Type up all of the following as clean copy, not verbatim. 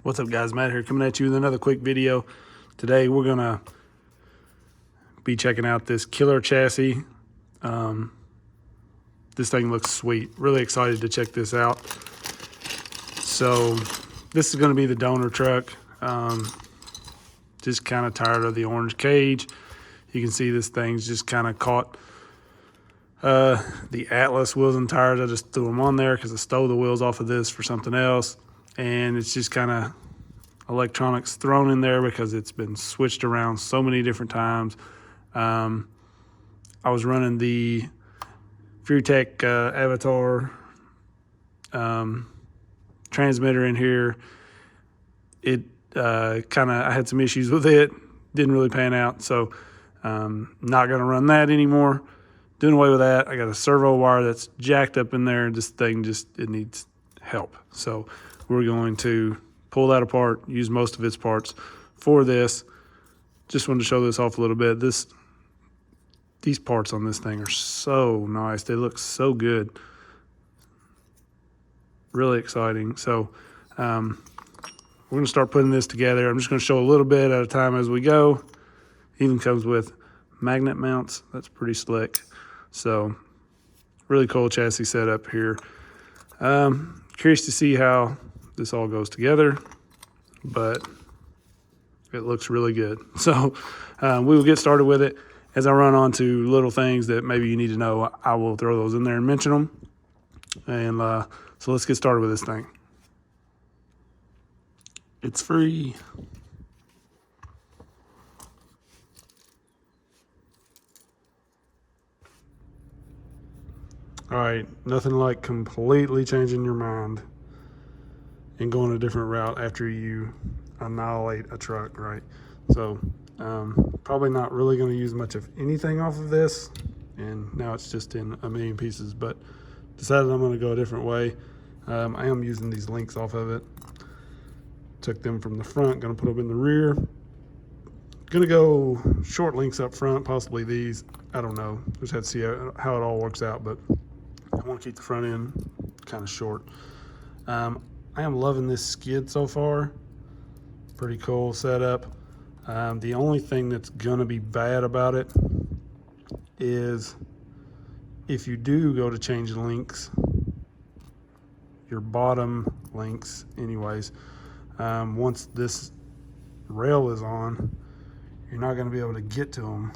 What's up, guys? Matt here, coming at you with another quick video. Today we're gonna be checking out this Killr chassis. This thing looks sweet. Really excited to check this out. So this is gonna be the donor truck. Just kind of tired of the orange cage. You can see this thing's just kind of caught the Atlas wheels and tires. I just threw them on there because I stole the wheels off of this for something else. And it's just kind of electronics thrown in there because it's been switched around so many different times. I was running the FriXion Avatar transmitter in here. It I had some issues with it. Didn't really pan out, so not going to run that anymore. Doing away with that. I got a servo wire that's jacked up in there. This thing it needs help. So we're going to pull that apart, use most of its parts for this. Just wanted to show this off a little bit. These parts on this thing are so nice. They look so good. Really exciting. So we're going to start putting this together. I'm just going to show a little bit at a time as we go. Even comes with magnet mounts. That's pretty slick. So really cool chassis setup here. Curious to see how this all goes together, but it looks really good. So we will get started with it. As I run on to little things that maybe you need to know, I will throw those in there and mention them. And so let's get started with this thing. It's free. All right, nothing like completely changing your mind and going a different route after you annihilate a truck, right? So probably not really going to use much of anything off of this, and now it's just in a million pieces, but decided I'm going to go a different way. I am using these links off of it. Took them from the front, going to put them in the rear. Going to go short links up front, possibly these. I don't know. Just have to see how it all works out, but I want to keep the front end kind of short. I am loving this skid so far. Pretty cool setup. The only thing that's gonna be bad about it is if you do go to change links, your bottom links anyways, once this rail is on, you're not gonna be able to get to them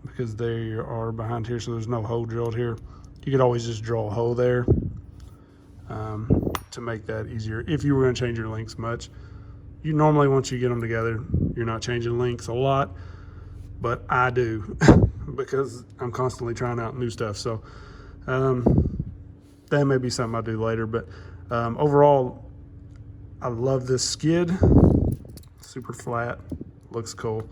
because they are behind here, so there's no hole drilled here. You could always just drill a hole there to make that easier if you were going to change your links much. You normally, once you get them together, you're not changing links a lot, but I do because I'm constantly trying out new stuff. So that may be something I'll do later, but overall, I love this skid. Super flat, looks cool.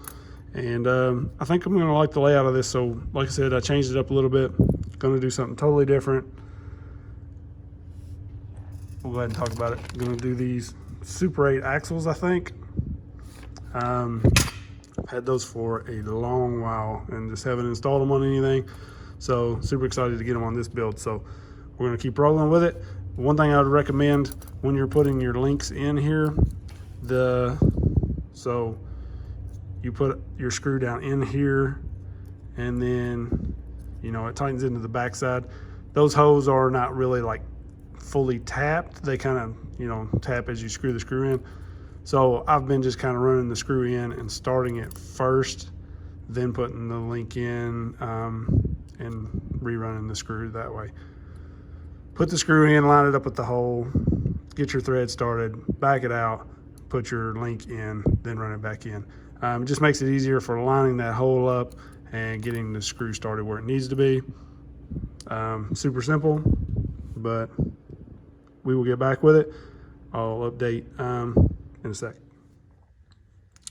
And I think I'm gonna like the layout of this. So like I said, I changed it up a little bit. Gonna do something totally different. We'll go ahead and talk about it. I'm gonna do these Super 8 axles, I think. Had those for a long while and just haven't installed them on anything. So super excited to get them on this build. So we're gonna keep rolling with it. One thing I would recommend when you're putting your links in here, so you put your screw down in here and then, it tightens into the backside. Those holes are not really like fully tapped. They kind of, tap as you screw the screw in. So I've been just kind of running the screw in and starting it first, then putting the link in and rerunning the screw that way. Put the screw in, line it up with the hole, get your thread started, back it out, put your link in, then run it back in. It just makes it easier for lining that hole up and getting the screw started where it needs to be. Super simple, but we will get back with it. I'll update in a sec.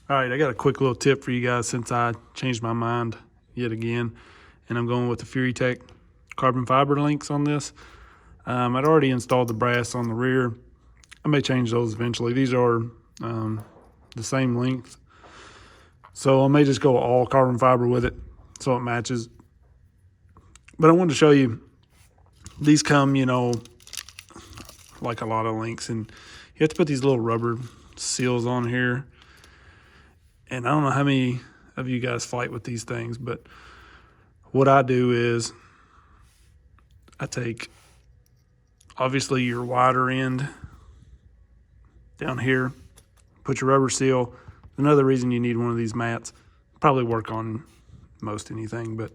All right, I got a quick little tip for you guys since I changed my mind yet again, and I'm going with the FriXion carbon fiber links on this. I'd already installed the brass on the rear. I may change those eventually. These are the same length, so I may just go all carbon fiber with it so it matches. But I wanted to show you, these come, like a lot of links, and you have to put these little rubber seals on here. And I don't know how many of you guys fight with these things, but what I do is I take, obviously, your wider end down here, put your rubber seal. Another reason you need one of these mats, probably work on most anything, but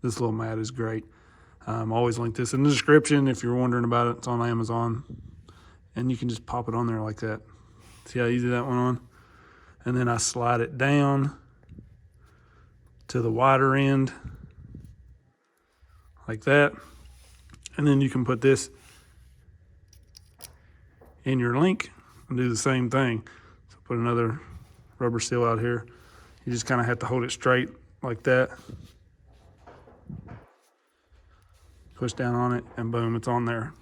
this little mat is great. Always link this in the description if you're wondering about it. It's on Amazon, and you can just pop it on there like that. See how easy that went on? And then I slide it down to the wider end like that. And then you can put this in your link and do the same thing. So put another rubber seal out here. You just kind of have to hold it straight like that. Push down on it, and boom, it's on there.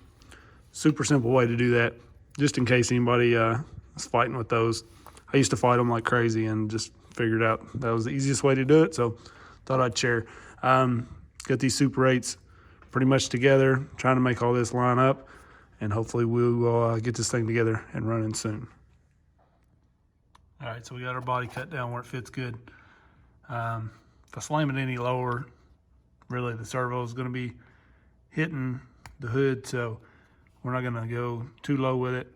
Super simple way to do that, just in case anybody is fighting with those. I used to fight them like crazy and just figured out that was the easiest way to do it, so thought I'd share. Got these Super 8s pretty much together, trying to make all this line up, and hopefully we will get this thing together and running soon. All right, so we got our body cut down where it fits good. If I slam it any lower, really the servo is going to be hitting the hood, so we're not going to go too low with it.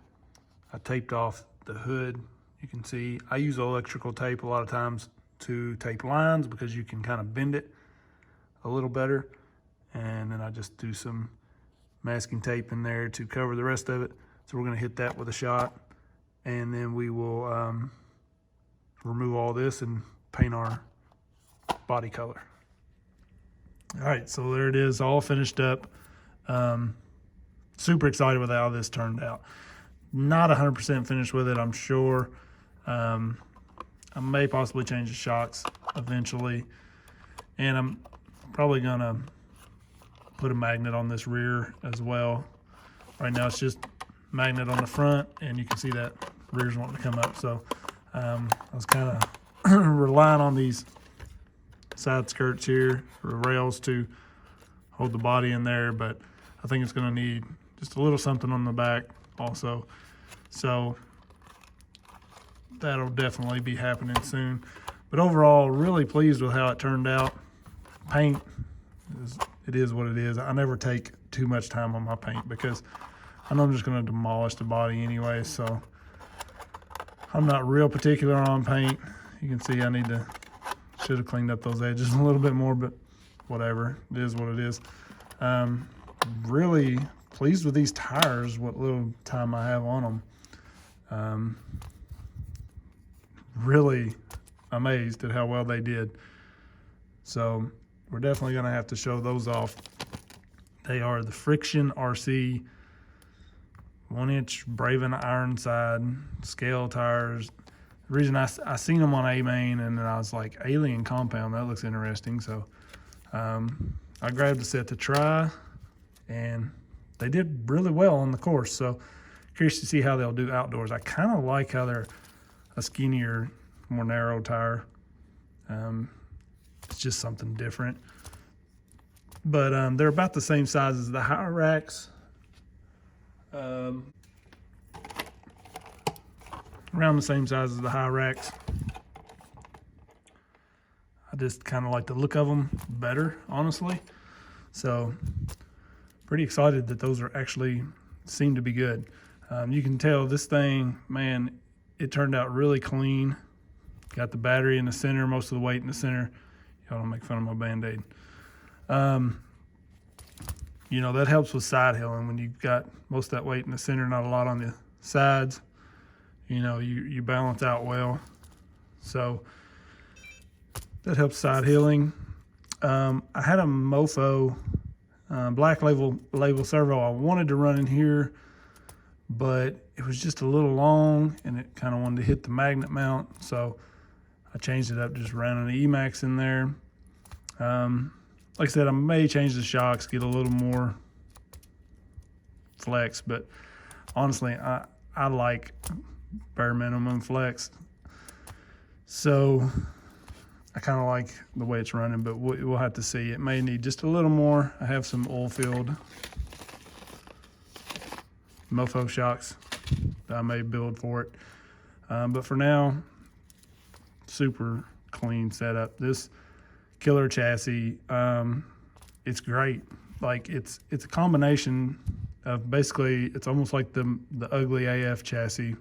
I taped off the hood. You can see I use electrical tape a lot of times to tape lines because you can kind of bend it a little better, and then I just do some masking tape in there to cover the rest of it. So we're going to hit that with a shot, and then we will remove all this and paint our body color. All right, so there it is, all finished up. Super excited with how this turned out. Not 100% finished with it, I'm sure. I may possibly change the shocks eventually, and I'm probably gonna put a magnet on this rear as well. Right now it's just magnet on the front, and you can see that rear's wanting to come up. So I was kind of relying on these side skirts here, or rails, to hold the body in there, but I think it's going to need just a little something on the back also. So that'll definitely be happening soon. But overall, really pleased with how it turned out. Paint, it is what it is. I never take too much time on my paint because I know I'm just going to demolish the body anyway, so I'm not real particular on paint. You can see I should have cleaned up those edges a little bit more, but whatever, it is what it is. Really pleased with these tires, what little time I have on them. Really amazed at how well they did. So we're definitely going to have to show those off. They are the FriXion RC 1-inch Braven Ironside scale tires. The reason I seen them on A-Main, and then I was like, alien compound, that looks interesting. So I grabbed a set to try, and they did really well on the course. So curious to see how they'll do outdoors. I kind of like how they're a skinnier, more narrow tire. It's just something different. But they're about the same size as the high racks. Around the same size as the high racks. I just kind of like the look of them better, honestly. So pretty excited that those are actually seem to be good. You can tell this thing, man, it turned out really clean. Got the battery in the center, most of the weight in the center. Y'all don't make fun of my Band-Aid. You know, that helps with side hilling when you've got most of that weight in the center, not a lot on the sides. You know, you balance out well. So that helps side hilling. I had a Mofo black label servo I wanted to run in here, but it was just a little long and it kind of wanted to hit the magnet mount. So I changed it up, just ran an Emax in there. Like I said, I may change the shocks, get a little more flex, but honestly, I like bare minimum flex. So I kind of like the way it's running, but we'll have to see. It may need just a little more. I have some oil filled mofo shocks that I may build for it. But for now, super clean setup. This Killr chassis, it's great. Like it's a combination of basically, it's almost like the ugly AF chassis,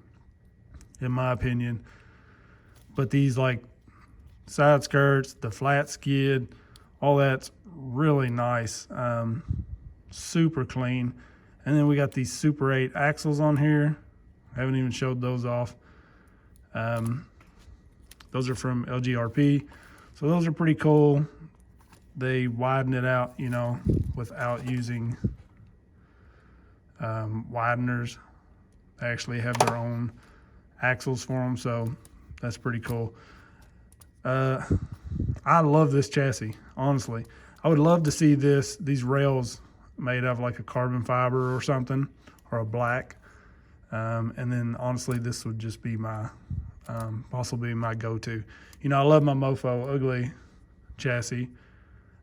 in my opinion. But these like side skirts, the flat skid, all that's really nice. Super clean. And then we got these Super 8 axles on here. I haven't even showed those off. Those are from LGRP. So those are pretty cool. They widen it out, you know, without using wideners. They actually have their own axles for them, so that's pretty cool. I love this chassis, honestly. I would love to see these rails made of like a carbon fiber or something, or a black. And then honestly, this would just be my, possibly my go-to. You know, I love my mofo ugly chassis,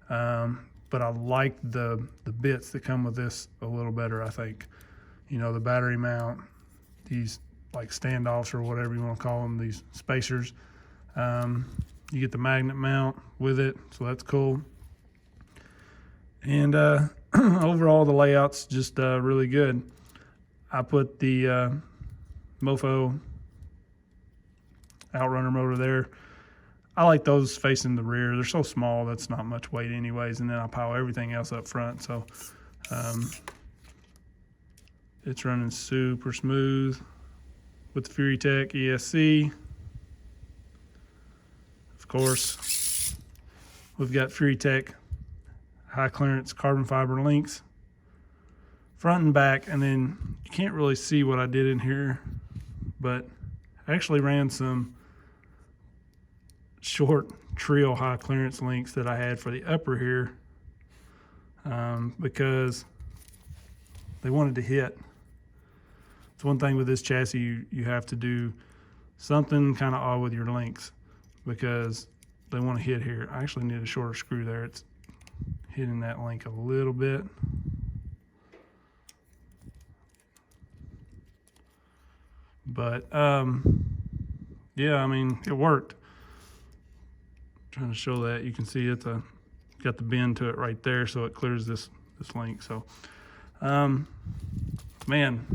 but I like the bits that come with this a little better, I think. You know, the battery mount, these like standoffs or whatever you want to call them, these spacers. You get the magnet mount with it, so that's cool. And overall, the layout's just really good. I put the mofo outrunner motor there. I like those facing the rear. They're so small, that's not much weight anyways, and then I pile everything else up front. So it's running super smooth with the FriXion ESC. Of course, we've got FriXion high clearance carbon fiber links front and back, and then you can't really see what I did in here, but I actually ran some short Treal high clearance links that I had for the upper here, because they wanted to hit. It's one thing with this chassis, you have to do something kind of odd with your links because they want to hit here. I actually need a shorter screw there. It's hitting that link a little bit. But yeah, I mean, it worked. Trying to show that, you can see it's got the bend to it right there, so it clears this link. So man,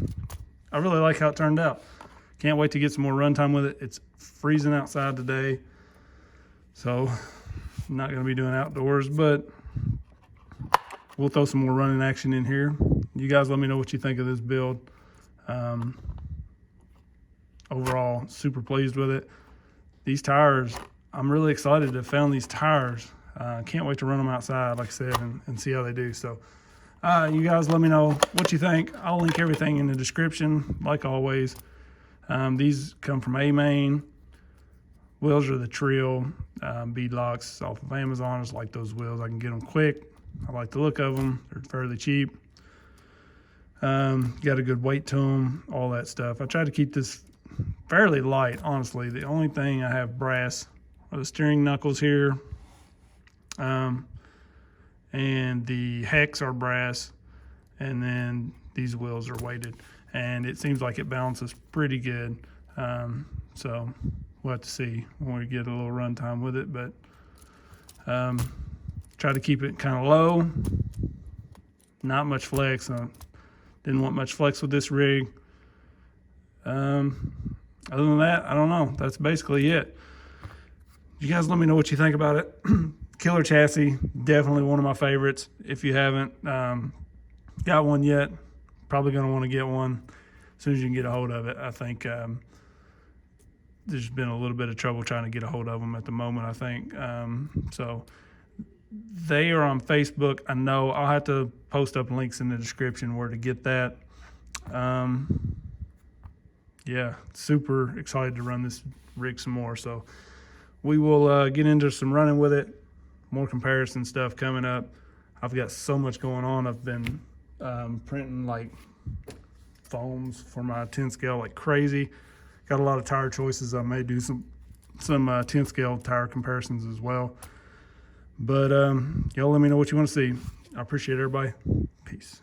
I really like how it turned out. Can't wait to get some more runtime with it. It's freezing outside today, so I'm not going to be doing outdoors, but we'll throw some more running action in here. You guys let me know what you think of this build. Overall, super pleased with it. These tires, I'm really excited to have found these tires. Can't wait to run them outside, like I said, and see how they do. So you guys let me know what you think. I'll link everything in the description, like always. These come from A-Main. Wheels are the Treal Beadlocks off of Amazon. I just like those wheels. I can get them quick. I like the look of them. They're fairly cheap. Got a good weight to them, all that stuff. I try to keep this fairly light, honestly. The only thing I have brass are the steering knuckles here, and the hex are brass, and then these wheels are weighted, and it seems like it balances pretty good. So we'll have to see when we get a little run time with it, but try to keep it kind of low, not much flex. Didn't want much flex with this rig. Other than that, I don't know. That's basically it. You guys let me know what you think about it. Killr chassis, definitely one of my favorites. If you haven't got one yet, probably going to want to get one as soon as you can get a hold of it. I think there's been a little bit of trouble trying to get a hold of them at the moment, I think. So they are on Facebook. I know I'll have to post up links in the description where to get that. Yeah, super excited to run this rig some more. So we will get into some running with it, more comparison stuff coming up. I've got so much going on. I've been printing like foams for my 10 scale like crazy. Got a lot of tire choices. I may do some 10 scale tire comparisons as well. But y'all let me know what you want to see. I appreciate everybody. Peace.